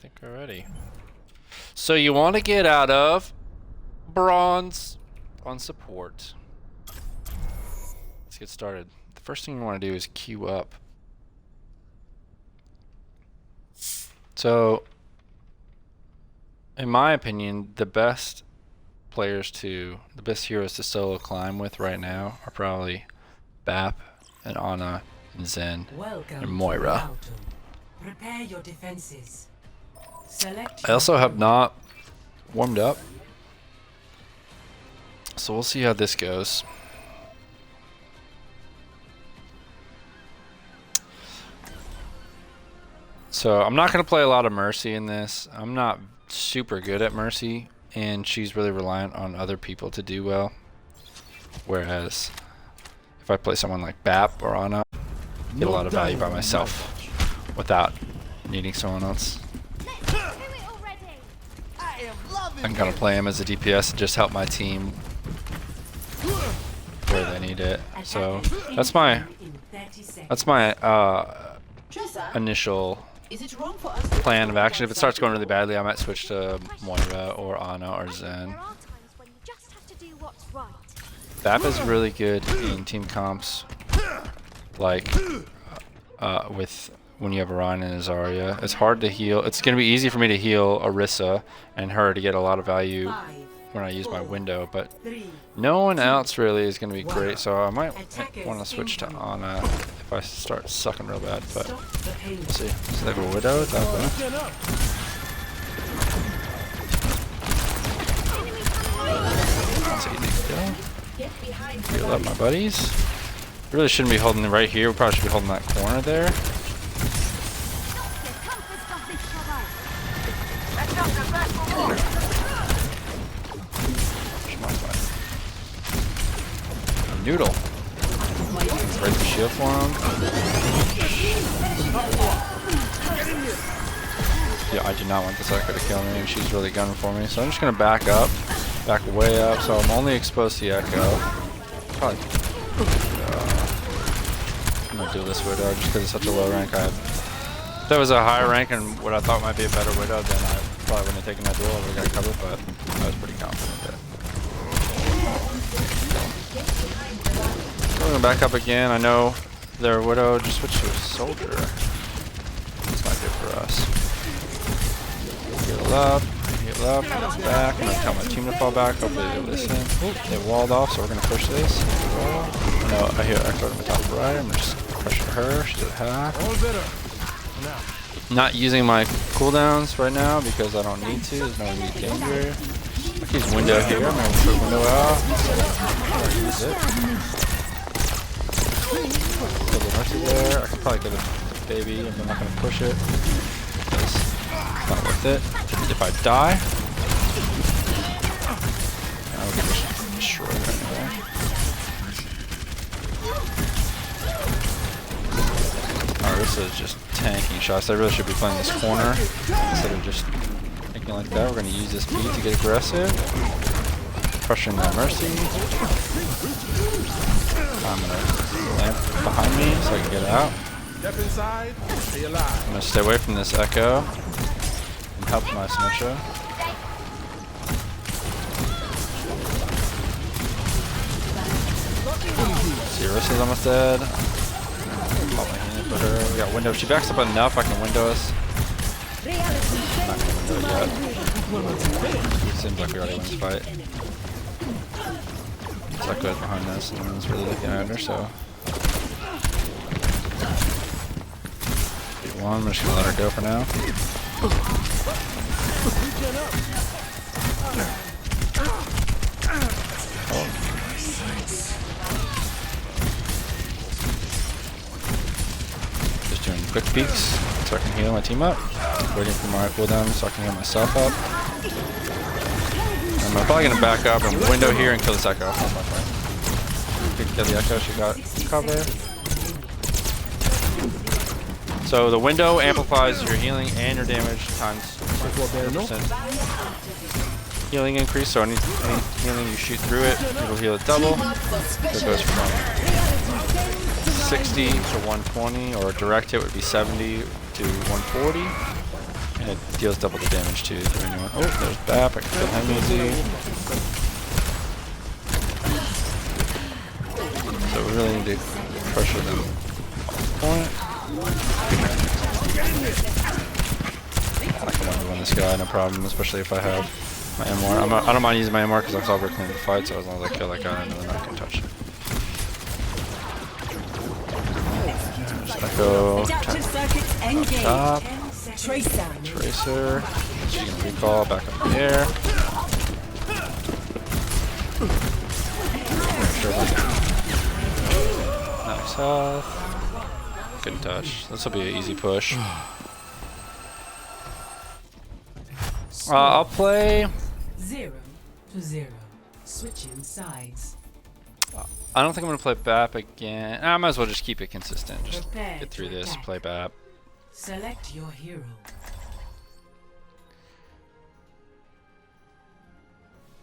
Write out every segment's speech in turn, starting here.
think we're ready. So you want to get out of bronze on support. Let's get started. The first thing you want to do is queue up. So, in my opinion, the best heroes to solo climb with right now are probably Bap and Ana and Zen and Moira. Prepare your defenses. I also have not warmed up, so we'll see how this goes. So I'm not going to play a lot of Mercy in this. I'm not super good at Mercy, and she's really reliant on other people to do well. Whereas if I play someone like Bap or Ana, I get a lot of value by myself without needing someone else. I'm going to play him as a DPS and just help my team where they need it. So that's my initial plan of action. If it starts going really badly, I might switch to Moira or Ana or Zen. Bap is really good in team comps, like with when you have Orion and Zarya. It's hard to heal. It's going to be easy for me to heal Orisa and her to get a lot of value when I use my window, but no one else really is going to be great, so I might want to switch to Ana if I start sucking real bad, but we'll see. So they have a Widow, is that bad? That's easy to go. Heal up my buddies. We really shouldn't be holding it right here, we probably should be holding that corner there. Noodle. Break the shield for him. Yeah, I do not want this Echo to kill me. She's really gunning for me. So I'm just going to back up. Back way up. So I'm only exposed to the Echo. Probably. I'm going to do this Widow just because it's such a low rank. If that was a higher rank and what I thought might be a better Widow, then I probably wouldn't have taken that duel. I would have got covered, but I was pretty confident that. We're gonna back up again. I know their Widow just switched to a Soldier. That's not good for us. Heal up, back. I'm gonna tell my team to fall back. Hopefully they listen. Oop, they walled off, so we're gonna push this. No, I hear Echo in the top right. I'm gonna just pressure her. She's at half. Not using my cooldowns right now because I don't need to. There's no immediate danger. I can use window here. I'm gonna put window out. Use it. Kill the Mercy there. I could probably kill the baby, and I'm not going to push it because it's not worth it. If I die, I would just destroy it anyway. This is just tanking shots. I really should be playing this corner instead of just thinking like that. We're going to use this beat to get aggressive. Pressuring that Mercy. I'm going to lamp behind me so I can get out. I'm going to stay away from this Echo and help my Symmetra. Cirrus is almost dead. Pop my hand for her. We got window. She backs up enough I can window us. I'm not going to window it yet. Seems like we already won this fight. So I goes behind us and no one's really looking at her, so. I'm just gonna let her go for now. Oh. Just doing quick peeks so I can heal my team up. Waiting for my cooldown so I can heal myself up. I'm probably gonna back up and window here and kill this Echo. Kill the Echo, she got cover. So the window amplifies your healing and your damage times 100% healing increase. So any healing you shoot through it, it'll heal it double. So it goes from 60 to 120, or a direct hit would be 70 to 140. And it deals double the damage too. Oh, there's Bap. I can kill him easy. So we really need to pressure them. Point. I can win this guy, no problem, especially if I have my MR. I don't mind using my MR because I'm solver clean the fight, so as long as I kill that guy, I know they're not going to touch it. I'm just going to go top. Tracer. She's going to recall back up in the air. Nice health. Good touch. This will be an easy push. I'll play 0-0. Switching sides. I don't think I'm going to play BAP again. I might as well just keep it consistent. Just Prepare get through to this, attack. play BAP. Select your hero.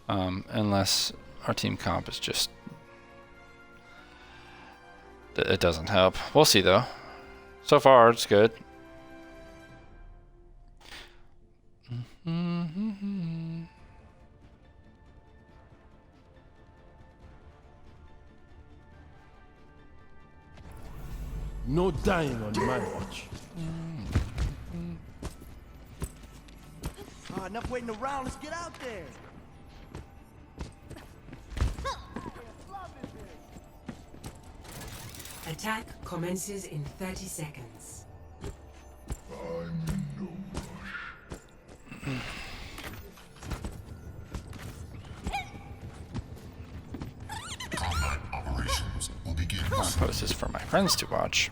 Unless our team comp is just... It doesn't help. We'll see though. So far, it's good. No dying on my watch. Oh, enough waiting around. Let's get out there. Attack commences in 30 seconds. Combat operations will begin. I'll post this for my friends to watch.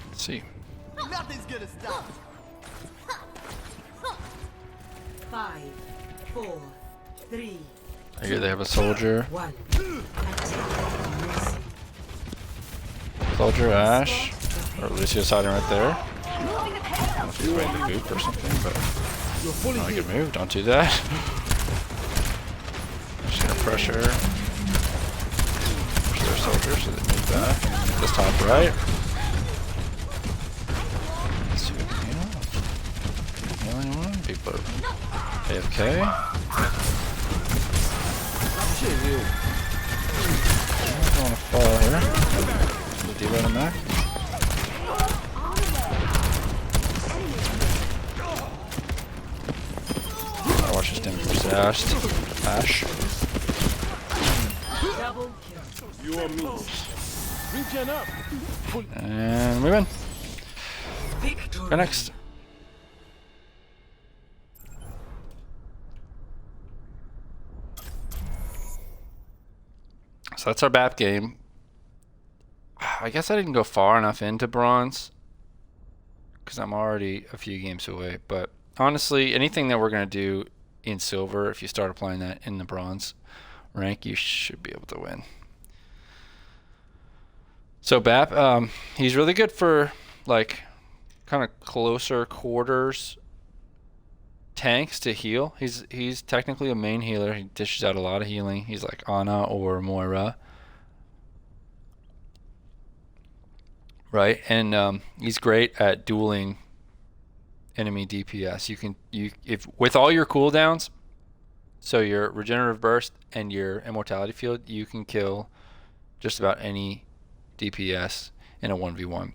Let's see. Nothing's gonna stop us. 5, 4, 3, I hear they have a soldier. 1. Attack commencing. Soldier, Ash. Or Lucio's hiding right there. I don't know if he's ready to boot or something, but... Oh, good move. Don't do that. Just gonna pressure. Push their soldier so they move back. Get this top right. Let's see what we can heal. Heal anyone? People are AFK. I don't want to fall here. The D-right on that. Watch this damage versus Ash. Double kill. You are me. Regen up. And we win. Victory. Go next. So that's our BAP game. I guess I didn't go far enough into bronze because I'm already a few games away. But honestly, anything that we're going to do in silver, if you start applying that in the bronze rank, you should be able to win. So BAP, he's really good for like kind of closer quarters tanks to heal. He's technically a main healer. He dishes out a lot of healing. He's like Ana or Moira, right? And he's great at dueling enemy DPS. If with all your cooldowns, so your regenerative burst and your immortality field, you can kill just about any DPS in a 1v1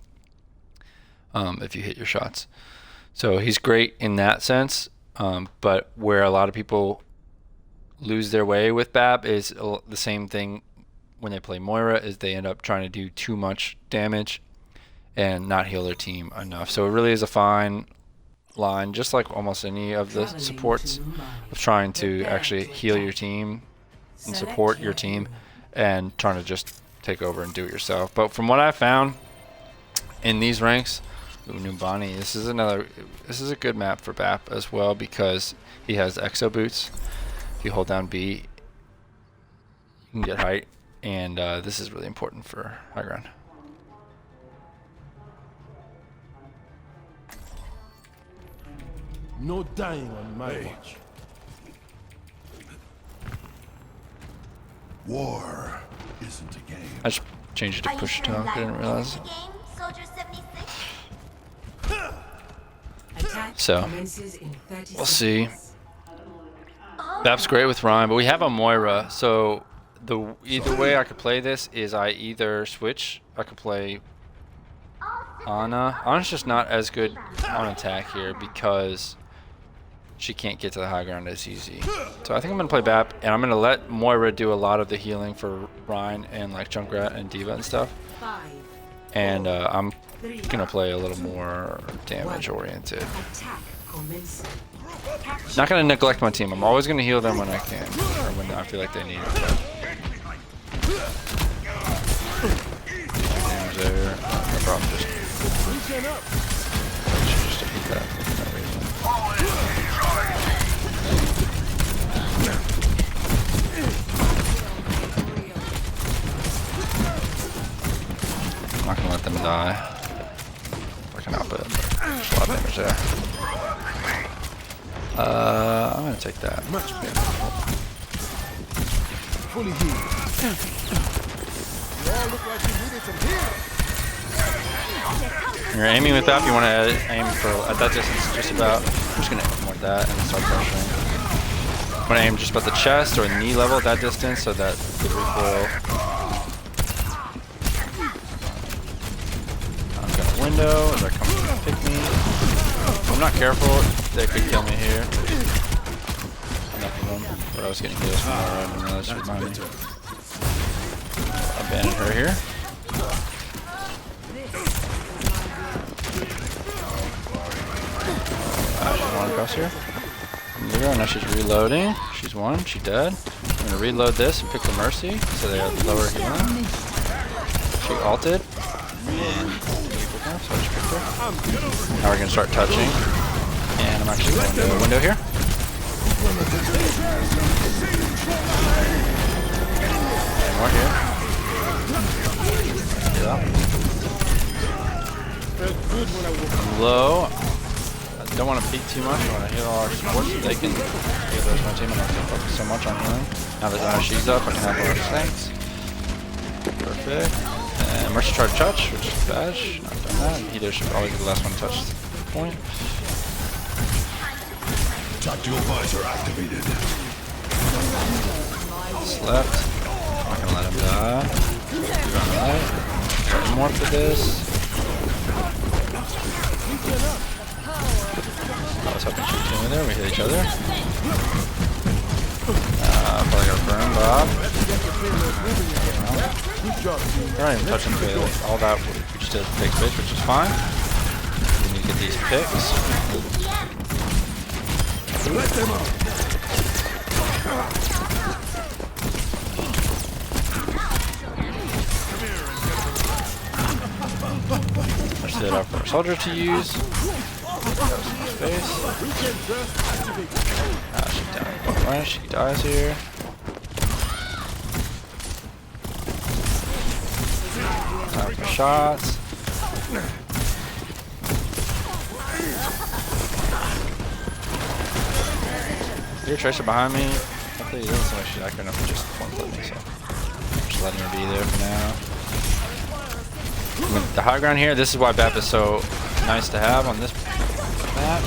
if you hit your shots. So he's great in that sense. But where a lot of people lose their way with BAP is the same thing when they play Moira, is they end up trying to do too much damage and not heal their team enough. So it really is a fine line, just like almost any of the supports, of trying to actually heal your team and support your team and trying to just take over and do it yourself. But from what I found in these ranks, Numbani, this is a good map for BAP as well because he has exo boots. If you hold down B, you can get height, and this is really important for high ground. No dying on my watch. War isn't a game. I just changed it to push talk. I didn't realize. Attack So, commences in 30 we'll see. seconds. Bap's great with Ryan, but we have a Moira, so either way I could play this is I either switch. I could play Ana. Ana's just not as good on attack here because she can't get to the high ground as easy. So I think I'm gonna play Bap, and I'm gonna let Moira do a lot of the healing for Ryan and like Junkrat and D.Va and stuff. 5, And I'm 3, gonna play a little more damage oriented. attack commencing. Not gonna neglect my team. I'm always gonna heal them when I can, or when I feel like they need it. Damage there. No problem. Just defeat that for no reason. I'm not gonna let them die. I can help it. There's a lot of damage there. I'm gonna take that. Much better. Fully healed. You all look like you needed some healing. When you're aiming with that, you want to aim for at that distance, just about. I'm just gonna aim with that and then start pressuring. I'm gonna aim just about the chest or knee level at that distance, so that the recoil. I've got a window. They're coming to pick me. If I'm not careful, they could kill me here. Enough of them. But I was getting heals from her. I didn't realize she was behind me. Abandon her here. She's one across here. Now she's reloading. She's one. She's dead. I'm gonna reload this and pick the Mercy, so they have lower healing. She ulted. And so I just picked her. Now we're gonna start touching. And I'm actually going to the window here. And more here. Yeah. I'm low. I don't want to peek too much. I want to heal all our supports so they can heal the rest of my team. I'm not going to focus so much on healing. Now that she's up, I can have all our tanks. Perfect. And Mercy tried to touch, which is bad. Not done that. Heater should probably be the last one to touch at this point. Tactical visor activated. Slept. I'm not gonna let him die. Alright. Try more for this. I was hoping she was in there. We hit each other. Probably got a burn, Bob. They're not even touching me. All that we just did picks bitch, which is fine. We need to get these picks. Let them out. Let's set up for our soldier to use. Space. She's down. Right, she dies here. Time for shots. Your Tracer behind me. Hopefully, it doesn't seem like she's accurate enough to just one clip me, so I'm just letting her be there for now. With the high ground here, this is why BAP is so nice to have on this map.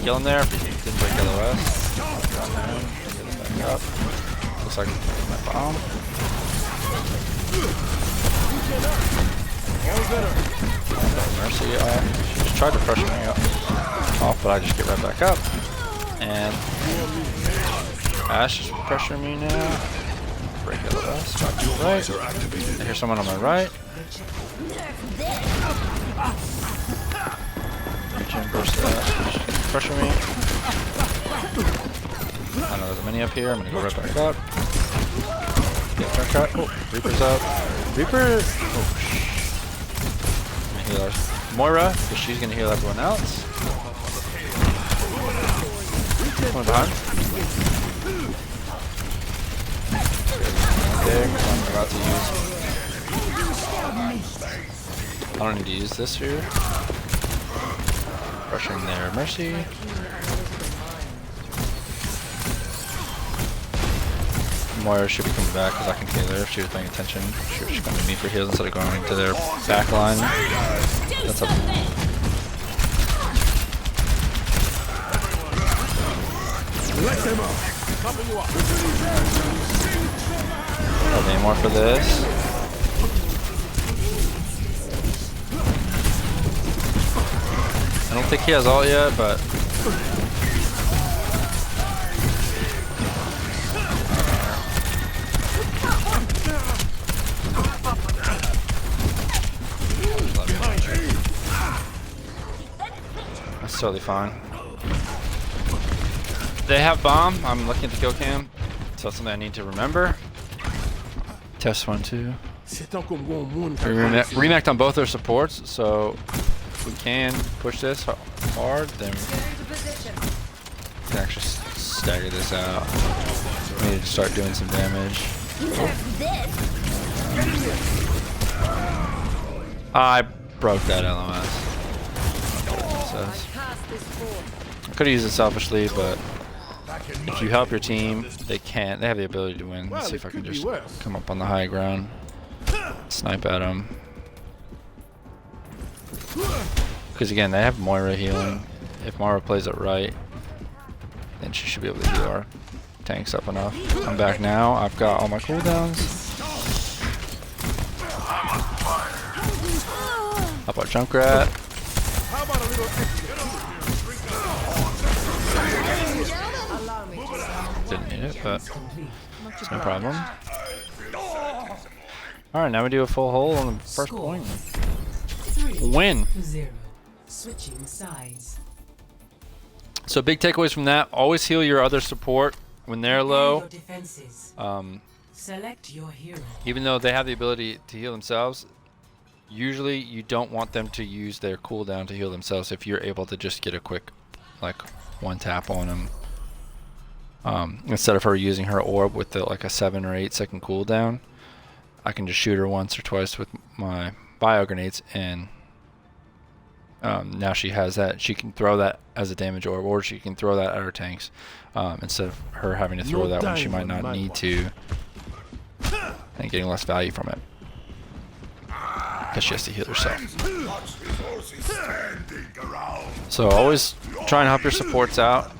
Kill him there if he didn't break LOS. Get him back up. Looks like my bomb. Mercy off. She just tried to pressure me off, but I just get right back up. And Ashe is pressuring me now. Break LOS. Back to the right. I hear someone on my right. Regen burst that. Pressure me. I know there's many up here. I'm gonna go right back up. Get Junkrat. Oh, Reaper's up. Reaper. Oh, heal our Moira, because she's gonna heal everyone else. One behind. There, I'm about to use. I don't need to use this here. Pressuring their Mercy. Moira should be coming back because I can heal her if she was paying attention. She should come to me for heals instead of going into their back line. That's a Let them out. I'll need more for this. I don't think he has ult yet, but that's totally fine. They have bomb. I'm looking at the kill cam, so that's something I need to remember. Test 1, 2. C'est encore bon monde. Remacked on both their supports, so if we can push this hard, then we can actually stagger this out. We need to start doing some damage. I broke that LMS. I could have used it selfishly, but if you help your team, they can't. They have the ability to win. Let's see if I can just come up on the high ground, snipe at them. Because again, they have Moira healing. If Moira plays it right, then she should be able to heal our tanks up enough. I'm back now. I've got all my cooldowns. Up our Junkrat. How about a little extra? Didn't need it, but it's no problem. Alright, now we do a full hole on the first point. Win. 0. Switching sides. So big takeaways from that: always heal your other support when they're low. Your defenses. Select your hero. Even though they have the ability to heal themselves, usually you don't want them to use their cooldown to heal themselves if you're able to just get a quick, like, one tap on them. Instead of her using her orb with the, like a 7 or 8 second cooldown, I can just shoot her once or twice with my bio grenades, and now she has that. She can throw that as a damage orb, or she can throw that at her tanks instead of her having to throw that when she might not need to, and getting less value from it because she has to heal herself. So always try and help your supports out.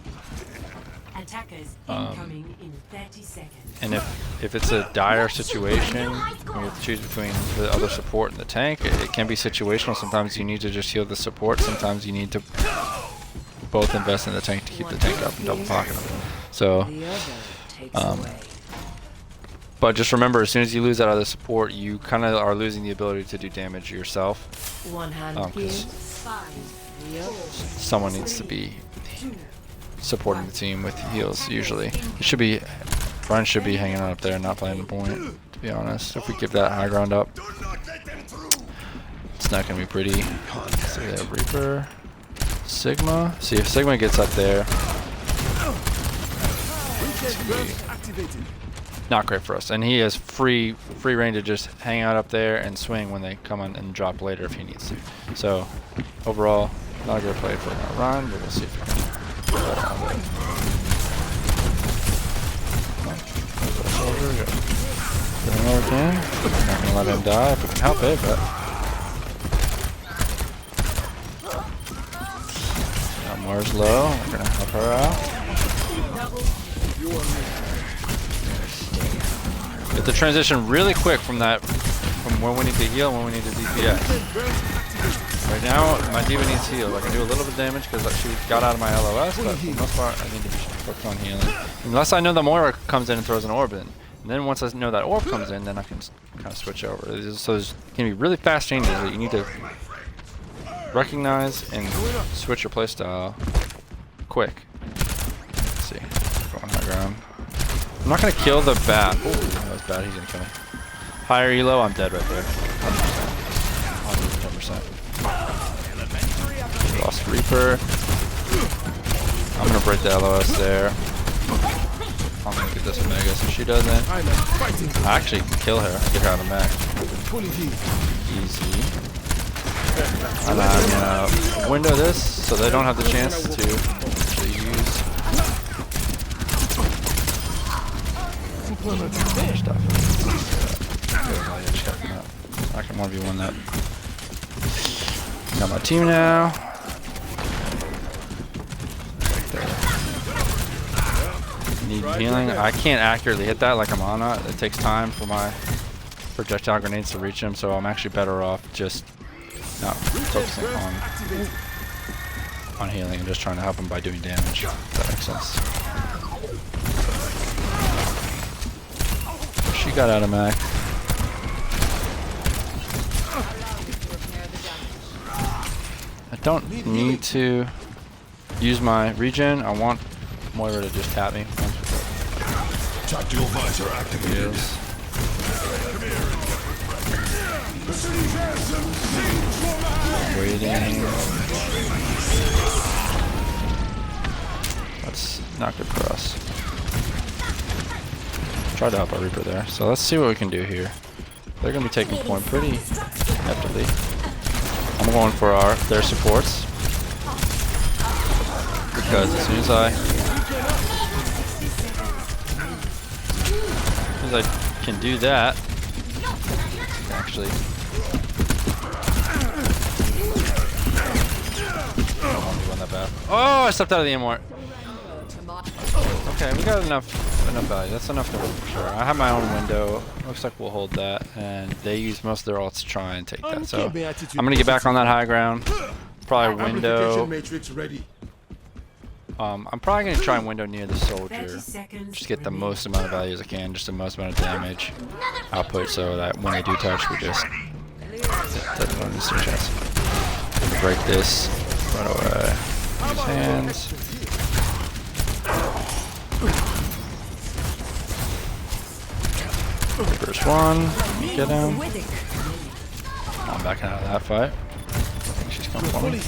Attackers incoming in 30 seconds. And if it's a dire situation, you have to choose between the other support and the tank. It can be situational. Sometimes you need to just heal the support. Sometimes you need to both invest in the tank to keep the tank up and double pocket them. So, but just remember, as soon as you lose that other support, you kind of are losing the ability to do damage yourself. Someone needs to be supporting the team with heals. Usually, it should be. Brian should be hanging out up there and not playing the point, to be honest. If we give that high ground up, it's not going to be pretty. So we have Reaper, Sigma. See, if Sigma gets up there, not great for us. And he has free reign to just hang out up there and swing when they come on and drop later if he needs to. So, overall, not a great play for Ryan, but we'll see if we can. Doing all we can. Not gonna let him die if we can help it, but Moira's low. We're gonna help her out. Get the transition really quick from when we need to heal and when we need to DPS. Right now, my D.Va needs heal. I can do a little bit of damage because she got out of my LOS, but for the most part, I need to be focused on healing. Unless I know that Moira comes in and throws an orb in. And then once I know that orb comes in, then I can kind of switch over. So there's going to be really fast changes that you need to recognize and switch your playstyle quick. Let's see. Go on high ground. I'm not going to kill the bat. Ooh, that was bad. He's going to kill me. Higher elo, I'm dead right there. 100%. Lost Reaper. I'm going to break the LOS there. I'm going to get this Omega so she doesn't. I actually can kill her. Get her out of mech. Easy. And I'm going to window this so they don't have the chance to actually use Stuff. I can 1v1 that. Got my team now. Need healing. I can't accurately hit that like I'm on it. It takes time for my projectile grenades to reach him, so I'm actually better off just not focusing on healing and just trying to help him by doing damage. If that makes sense. She got out of Mac. I don't need to use my regen. I want Moira to just tap me. Tactical visor activated. Waiting. That's not good for us. Tried to help our Reaper there. So let's see what we can do here. They're going to be taking point pretty heftily. I'm going for their supports. Because as soon as I can do that, actually, I don't want to run that bad. Oh, I stepped out of the immort. Okay, we got enough value. That's enough to win for sure. I have my own window. Looks like we'll hold that, and they use most of their ults to try and take that. So I'm gonna get back on that high ground. Probably window. Matrix ready. I'm probably gonna try and window near the soldier. Just get the most amount of value as I can, just the most amount of damage output, so that when they do touch, we just don't miss their chance. Break this right away. His hands. First one, get him. I'm backing out of that fight. I think she's coming for me.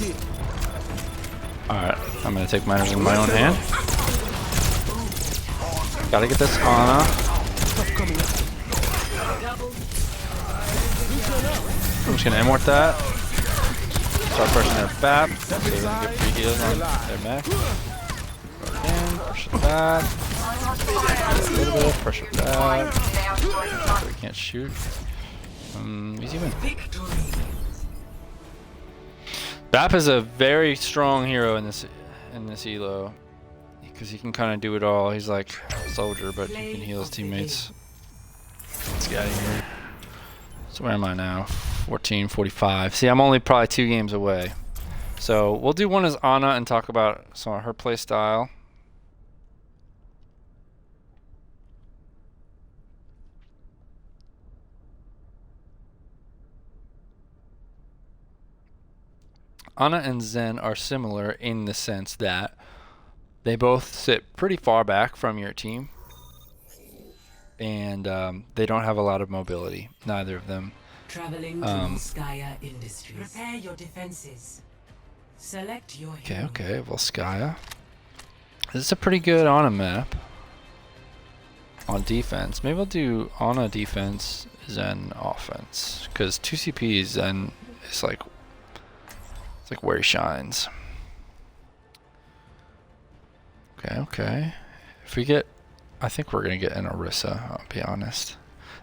Alright, I'm gonna take matters in my own hand. Gotta get this Ana. I'm just gonna immort that. Start pressing their BAP. So they can get free heals on their mech. Go again, push it back. A little bit, pressure back. So we can't shoot. Easy win. BAP is a very strong hero in this elo, because he can kind of do it all. He's like a soldier, but he can heal his teammates. Let's get out of here. So where am I now? 14:45. See, I'm only probably 2 games away. So we'll do one as Ana and talk about some of her play style. Ana and Zen are similar in the sense that they both sit pretty far back from your team, and they don't have a lot of mobility. Neither of them. Traveling to Volskaya Industries. Prepare your defenses. Select your hero. Okay, Volskaya. This is a pretty good Ana map on defense. Maybe I'll do Ana defense, Zen offense, because 2 CP Zen is like. It's like where he shines. Okay. If we get, I think we're gonna get an Orisa. I'll be honest.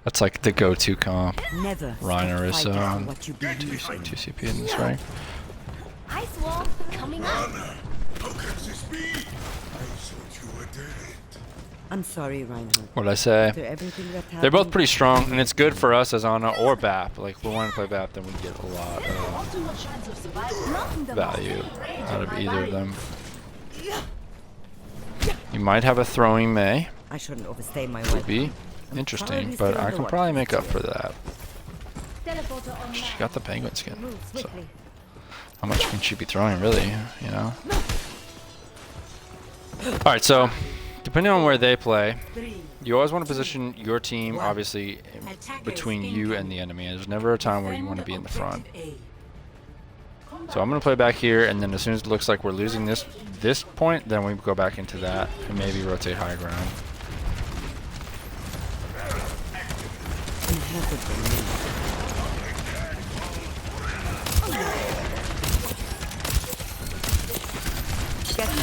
That's like the go-to comp. Never Ryan Orisa on what you 2 CP in this rank. Ice wall coming up. I'm sorry, Reinhardt. What did I say? After everything that They're both happened, pretty strong, and it's good for us as Ana or BAP. Like, if we want to play BAP, then we get a lot of value out of either of them. You might have a throwing Mei. I shouldn't overstay my Would welcome. be interesting, but I can probably make up for that. She got the penguin skin, so how much can she be throwing, really? You know. All right, so depending on where they play, you always want to position your team, obviously, between you and the enemy. There's never a time where you want to be in the front. So I'm going to play back here, and then as soon as it looks like we're losing this point, then we go back into that and maybe rotate high ground. Get me.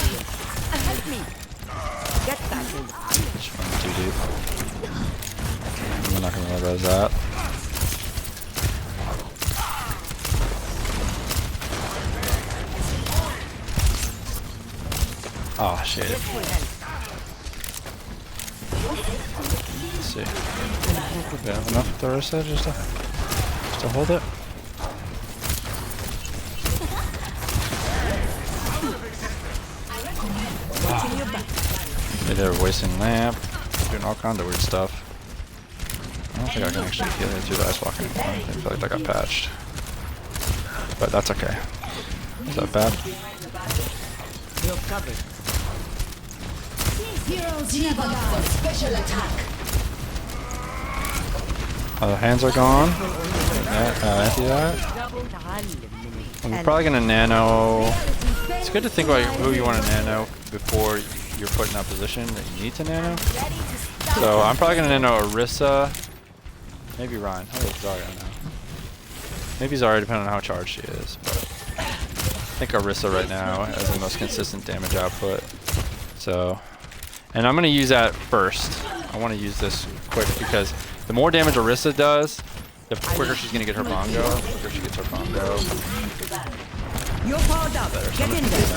Help me. Get back in. Just run too deep. that. Oh shit. Let's see. Do we have enough with the Orisa just to hold it? Yeah, they're wasting lamp, doing all kinds of weird stuff. I don't think I can actually heal it through the ice block anymore. I feel like that got patched. But that's okay. Is that bad? You're covered. The hands are gone. Empty that. I'm probably gonna nano. It's good to think about who you want to nano before you're put in that position that you need to nano. So I'm probably gonna nano Orisa. Maybe Ryan. How old is Zarya now? Maybe Zarya, depending on how charged she is. But I think Orisa right now has the most consistent damage output. So, and I'm gonna use that first. I want to use this quick because the more damage Orisa does, the quicker she's gonna get her bongo. The quicker she gets her bongo. You're powered up. Get in there.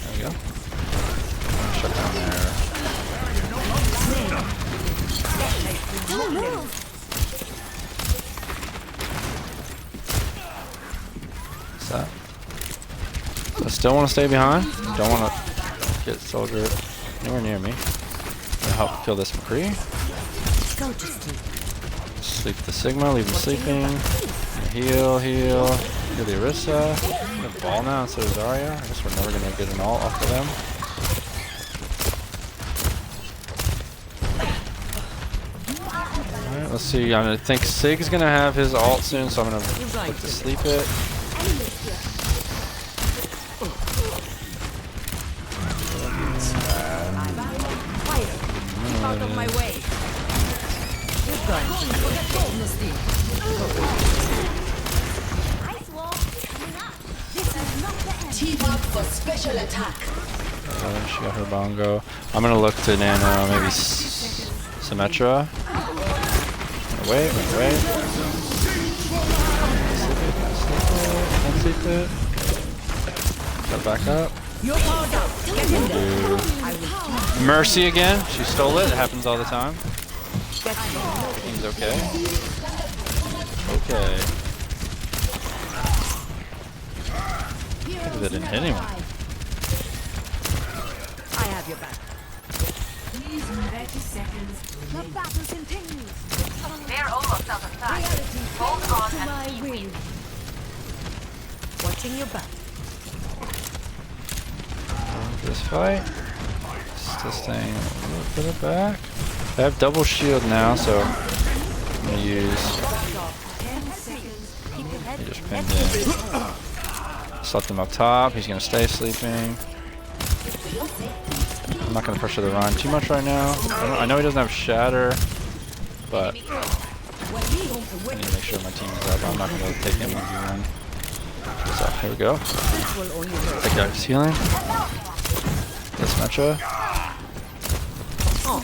There we go. Shut down there. What's that? I still want to stay behind. Don't want to get soldier anywhere near me. Gonna help kill this McCree. Go to sleep. Sleep the Sigma, leave him sleeping. Heal, heal. Heal the Orisa. Get a ball now instead of Zarya. I guess we're never gonna get an ult off of them. Alright, let's see. I think Sig's gonna have his ult soon, so I'm gonna look to sleep it. Keep out of my way. You're gone. Ice wall coming up. This is not the end. Team up for special attack. She got her bongo. I'm gonna look to nano maybe Symmetra. Wait. Sleep it. Got back up. You're powered up. Get in there. Mercy again. She stole it. It happens all the time. Get in there. Everything's okay. Okay. Maybe that didn't hit anyone. I have your back. 30 seconds. The battle continues. They're almost out of time. Hold on and keep win. Watching your back. This fight. Still staying a little bit of back. I have double shield now, so I'm gonna use. He just pinned in. Slept him up top. He's gonna stay sleeping. I'm not gonna pressure the run too much right now. I know he doesn't have shatter, but I need to make sure my team is up. I'm not gonna take him on the run. So here we go. That guy's healing. This Metra. Oh,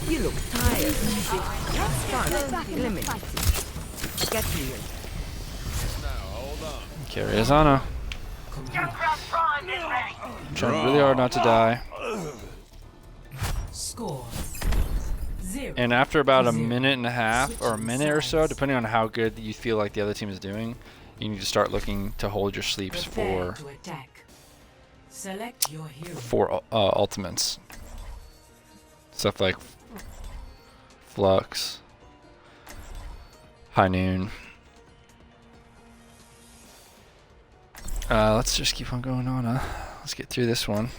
you look tired. Eliminate. Get healed. Carry Azana. Trying really hard not to die. Score 0. And after about a minute and a half or a minute or so, depending on how good you feel like the other team is doing, you need to start looking to hold your sleeps Prepare to attack. Select your hero. for ultimates. Stuff like Flux, High Noon. Let's just keep on going on, huh? Let's get through this one.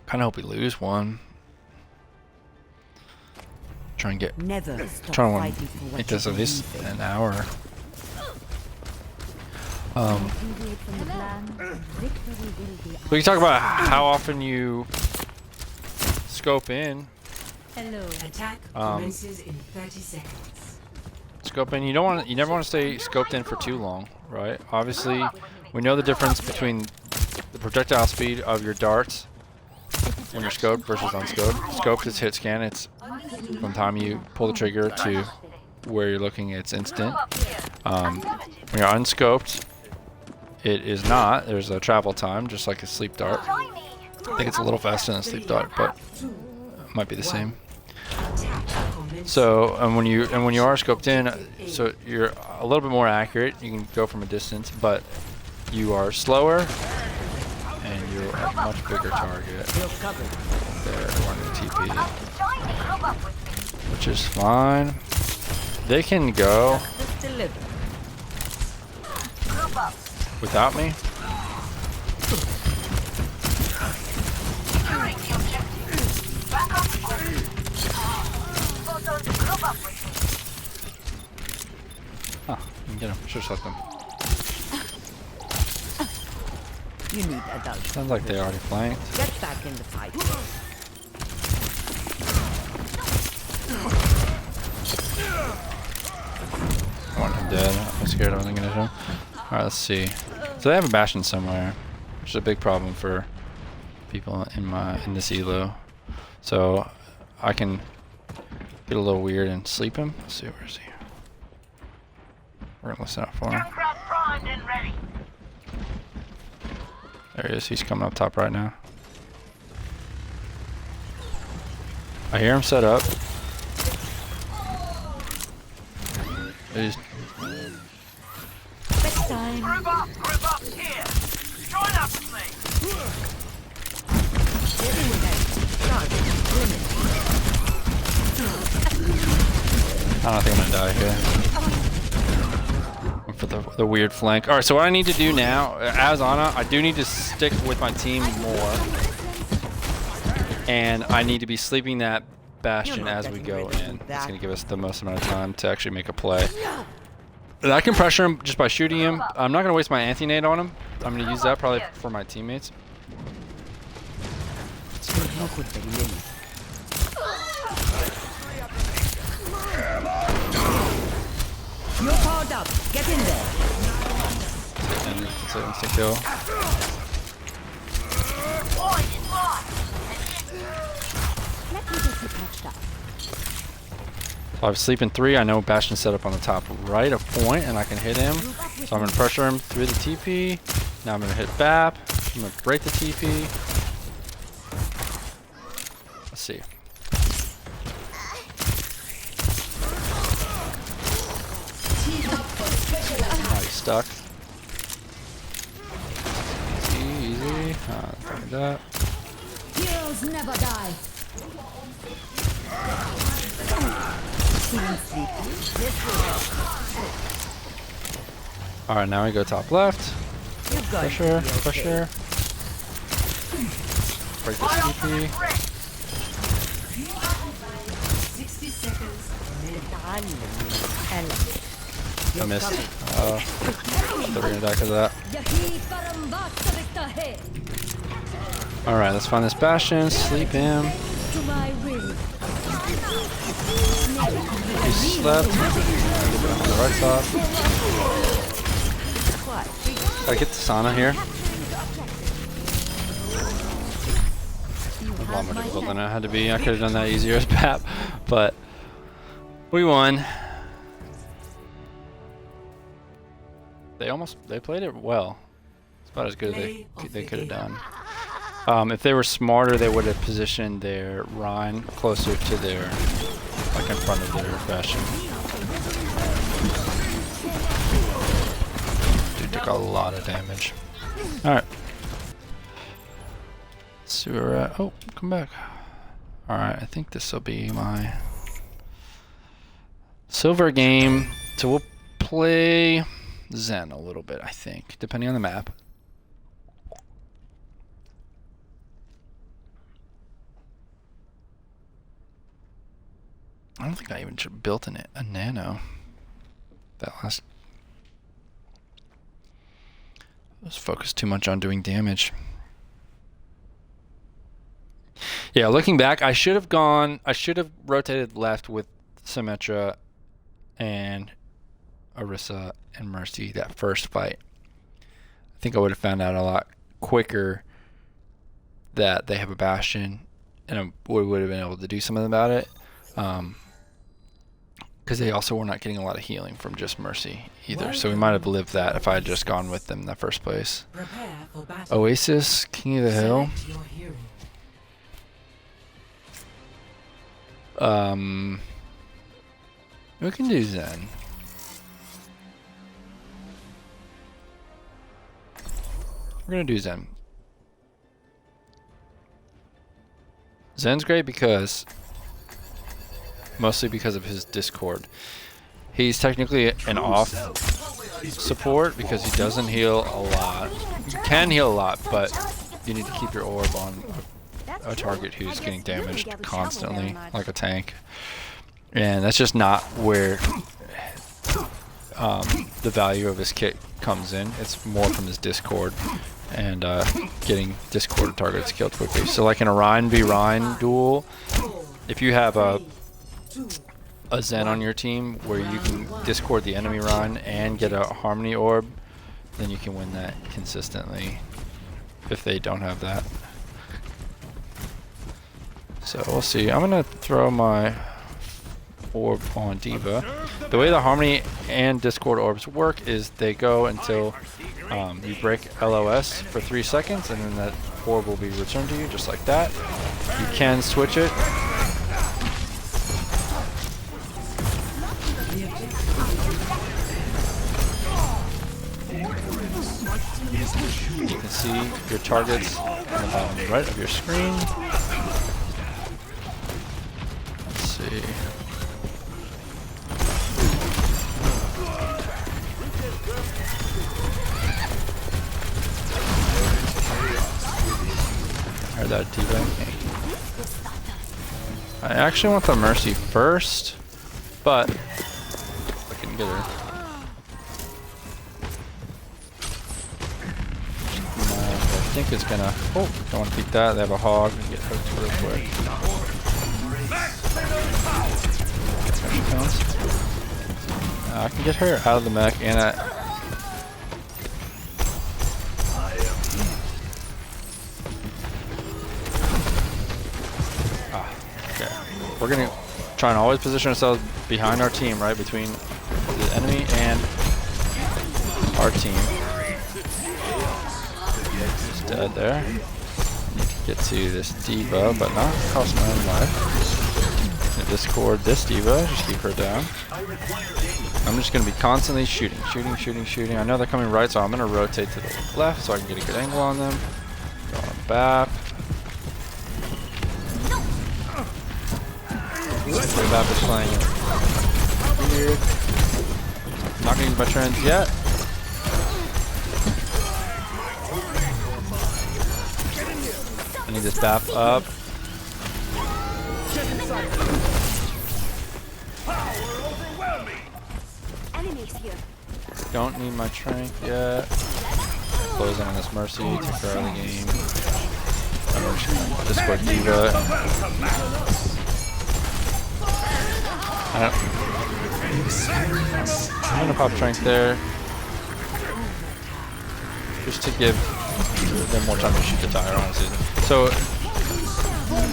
Kinda hope we lose one. Try and get Never stop trying to fighting for what make this you at least believe in. an hour. We can talk about how often you scope in. Hello. Attack commences in 30 seconds. Scope in. You never want to stay scoped in for too long, right? Obviously, We know the difference between the projectile speed of your darts when you're scoped versus unscoped. Scoped is hit scan. It's from the time you pull the trigger to where you're looking, it's instant. When you're unscoped, it is not. There's a travel time, just like a sleep dart. I think it's a little faster than a sleep dart, but it might be the same. So, and when you are scoped in, so you're a little bit more accurate. You can go from a distance, but you are slower, and you're a much bigger target. There, running TP, which is fine. They can go without me. Huh, you can get him. Should've slept him. You need adult. Sounds like they already flanked. Get back in the fight. I want him dead. I'm scared I wasn't gonna hit him. Alright, let's see. So they have a Bastion somewhere, which is a big problem for people in this elo. So I can get a little weird and sleep him. Let's see, where is he? We're gonna listen out for him. There he is. He's coming up top right now. I hear him set up. He's Group up here. Join up with me. I don't think I'm gonna die here. For the weird flank. Alright, so what I need to do now, as Ana, I do need to stick with my team more. And I need to be sleeping that Bastion as we go in. It's going to give us the most amount of time to actually make a play. And I can pressure him just by shooting him. I'm not going to waste my anti-nade on him. I'm going to use that probably for my teammates. You're powered up. Get in there. And it's an instant kill. So I have sleep in 3. I know Bastion set up on the top right of point, and I can hit him. So I'm going to pressure him through the TP. Now I'm going to hit BAP. I'm going to break the TP. Let's see. Now he's stuck. Easy. Like that. Heroes never die. Alright, now we go top left. Pressure, pressure. Break the TP. 60 seconds. I missed. Thought we were gonna die because of that. Alright, let's find this Bastion, sleep him. He slept. On the right side. Gotta get to Sana here. A lot more difficult than it had to be. I could have done that easier as BAP, but we won. They played it well. It's about as good as they could have done. If they were smarter, they would have positioned their Rhine closer to their, like in front of their Bastion. Dude took a lot of damage. Alright. Let's see where we're at. Oh, come back. Alright, I think this will be my silver game. So we'll play Zen a little bit, I think, depending on the map. I don't think I even built a nano. That last... I was focused too much on doing damage. Yeah, looking back, I should have rotated left with Symmetra and Orisa and Mercy that first fight. I think I would have found out a lot quicker that they have a Bastion, and I would have been able to do something about it. Because they also were not getting a lot of healing from just Mercy either. So we might have lived that if I had just gone with them in the first place. Prepare for battle. Oasis, King of the Hill. Select your hero. We can do Zen. We're gonna do Zen. Zen's great because, mostly because of his Discord. He's technically an off support because he doesn't heal a lot. You can heal a lot, but you need to keep your orb on a target who's getting damaged constantly, like a tank. And that's just not where the value of his kit comes in. It's more from his Discord and getting Discord targets killed quickly. So like in a Rein v Rein duel, if you have a Zen on your team where you can Discord the enemy Rein and get a Harmony Orb, then you can win that consistently if they don't have that. So we'll see. I'm gonna throw my orb on D.Va. The way the Harmony and Discord orbs work is they go until you break LOS for 3 seconds, and then that orb will be returned to you just like that. You can switch it. You can see your targets on the bottom right of your screen. Let's see. Heard that D.Va. I actually want the Mercy first, but I can get her. I think it's gonna. Oh, don't want to beat that. They have a hog. Get hooked real quick. There she comes. I can get her out of the mech, and okay. We're gonna try and always position ourselves behind our team, right between the enemy and our team. Dead there. Need to get to this D.Va, but not cost my own life. Discord this D.Va, just keep her down. I'm just going to be constantly shooting. I know they're coming right, so I'm going to rotate to the left so I can get a good angle on them. Go on BAP. BAP is playing it weird. Not going to use my trends yet. I need this BAP up. Don't need my trank yet. Closing on this Mercy, take her out of the game. I'm just gonna Discord D.Va. I'm gonna pop trank there. Just to give them more time to shoot the tire, honestly. So,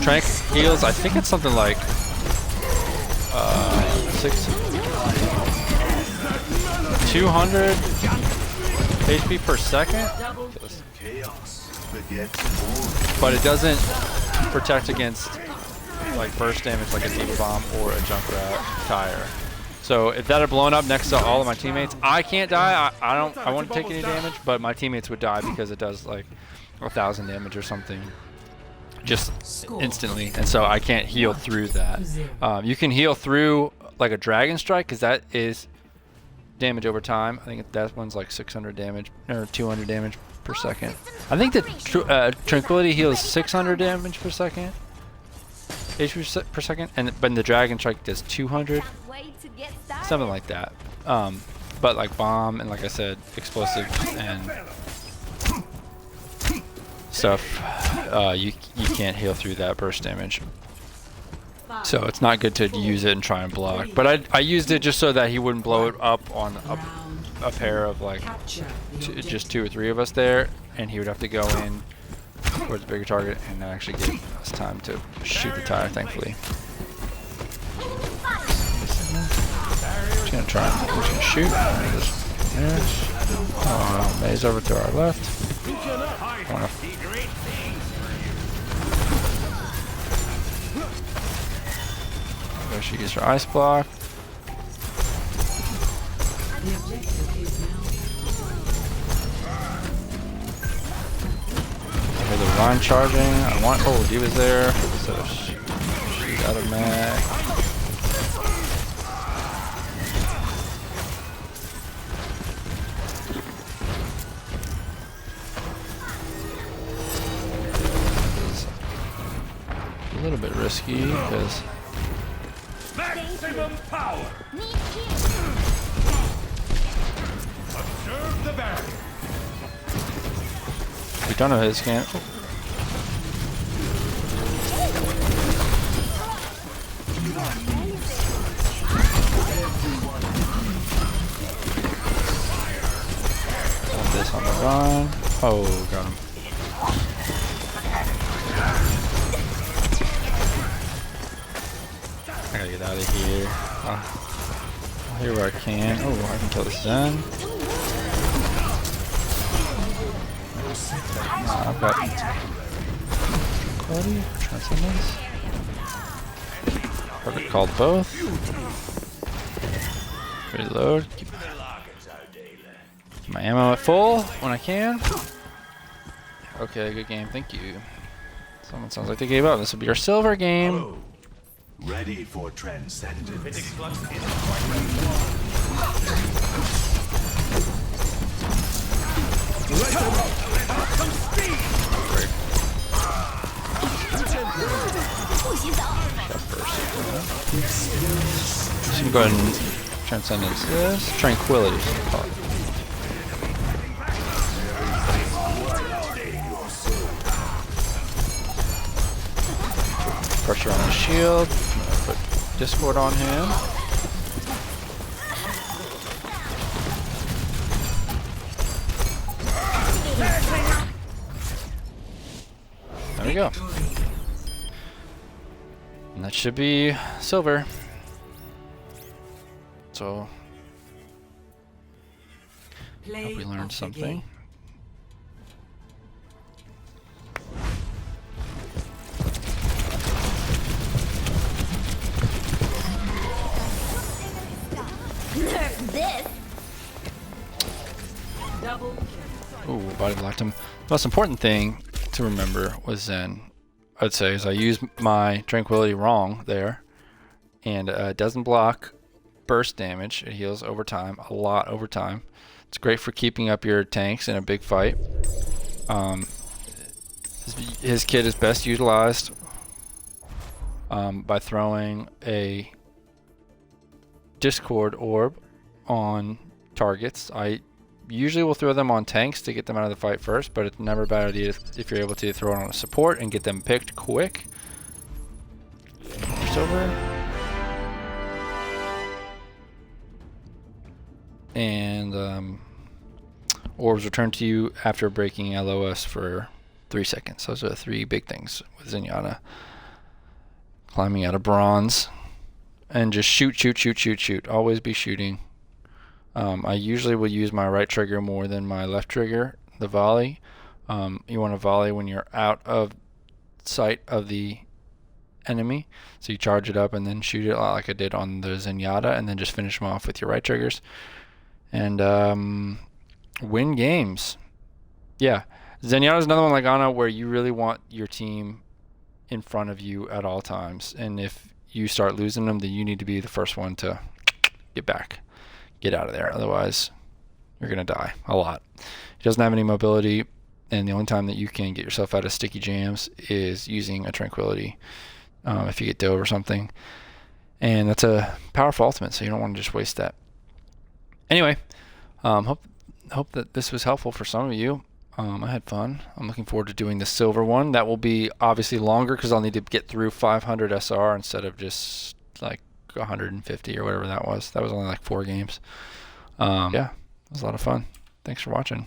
trank heals, I think it's something like 200 HP per second, but it doesn't protect against like burst damage like a D.Va bomb or a Junkrat tire. So if that had blown up next to all of my teammates, I can't die. I won't take any damage, but my teammates would die because it does like 1,000 damage or something just instantly, and so I can't heal through that. You can heal through like a Dragon Strike because that is damage over time. I think that one's like 600 damage or 200 damage per second. I think that Tranquility heals 600 damage per second, HP per second, but the Dragon Strike does 200, something like that. But like bomb and like I said, explosive and stuff, you can't heal through that burst damage. So it's not good to use it and try and block. But I used it just so that he wouldn't blow it up on a pair of like Capture the just 2 or 3 of us there, and he would have to go in towards a bigger target, and that actually gave us time to shoot the tire, thankfully. Just gonna try. I'm just gonna shoot. There. Oh, May's over to our left. There she gets her ice block. The objective is now. I hear the Rhine charging. I want. Oh, D.Va's there. So she's out of mag. A little bit risky because Maximum power. Observe the barrier. we don't know his scan. Oh. Want this on the run. Oh, got him. I gotta get out of here. I'll hear where I can. Oh, I can kill the Zen. I've got quality transcendence. Perfect, called both. Reload. Keep my ammo at full when I can. Okay, good game. Thank you. Someone sounds like they gave up. This will be our silver game. Ready for transcendence. Just gonna go ahead and transcendence this. Tranquility. Call it. Pressure on the shield. I'm gonna put Discord on him. There we go. And that should be silver. So, Play hope we of learned the something. game. Nerf this. Double kill. Ooh, body blocked him. The most important thing to remember was Zen, I'd say, is I used my Tranquility wrong there. And it doesn't block burst damage. It heals over time, a lot over time. It's great for keeping up your tanks in a big fight. His kit is best utilized by throwing a Discord orb on targets. I usually will throw them on tanks to get them out of the fight first, but it's never a bad idea if you're able to throw it on a support and get them picked quick. Silver. And orbs return to you after breaking LOS for 3 seconds. Those are the 3 big things with Zenyatta. Climbing out of bronze. And just shoot, shoot, shoot, shoot, shoot. Always be shooting. I usually will use my right trigger more than my left trigger, the volley. You want to volley when you're out of sight of the enemy. So you charge it up and then shoot it like I did on the Zenyatta, and then just finish them off with your right triggers. And win games. Yeah. Zenyatta's another one like Ana where you really want your team in front of you at all times. And if you start losing them, then you need to be the first one to get back. Get out of there. Otherwise, you're going to die a lot. He doesn't have any mobility, and the only time that you can get yourself out of sticky jams is using a Tranquility if you get dove or something. And that's a powerful ultimate, so you don't want to just waste that. Anyway, hope that this was helpful for some of you. I had fun. I'm looking forward to doing the silver one. That will be obviously longer because I'll need to get through 500 SR instead of just like 150 or whatever that was. That was only like 4 games. Yeah, was a lot of fun. Thanks for watching.